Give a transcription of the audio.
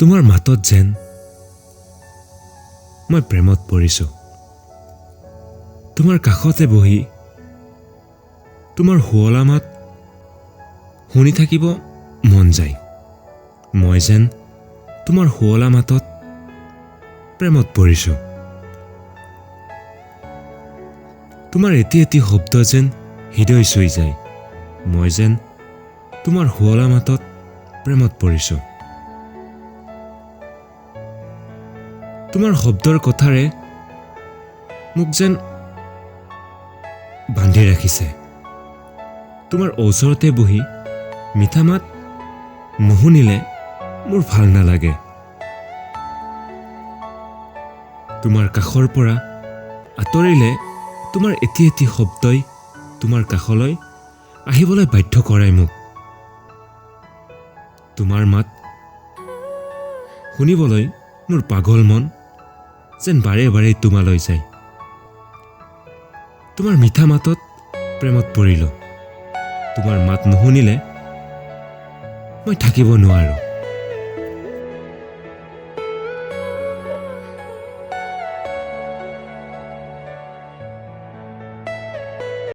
তোমাৰ মাতত যেন মই প্ৰেমত পৰিছোঁ। তোমাৰ কাষতে বহি তোমাৰ শুৱলা মাত শুনি থাকিব মন যায়। মই যেন তোমাৰ শুৱলা মাতত প্ৰেমত পৰিছোঁ। তোমাৰ এটি এটি শব্দ যেন হৃদয় চুই যায়। মই যেন তোমাৰ শুৱলা মাতত প্ৰেমত পৰিছোঁ। তোমাৰ শব্দৰ কথাৰে মোক যেন বান্ধি ৰাখিছে। তোমাৰ ওচৰতে বহি মিঠা মাত নুশুনিলে মোৰ ভাল নালাগে। তোমাৰ কাষৰ পৰা আঁতৰিলে তোমাৰ এটি এটি শব্দই তোমাৰ কাষলৈ আহিবলৈ বাধ্য কৰায় মোক। তোমাৰ মাত শুনিবলৈ মোৰ পাগল মন যেন বাৰে বাৰে তোমালৈ যায়। তোমাৰ মিঠা মাতত প্ৰেমত পৰিলোঁ। তোমাৰ মাত নুশুনিলে মই থাকিব নোৱাৰোঁ।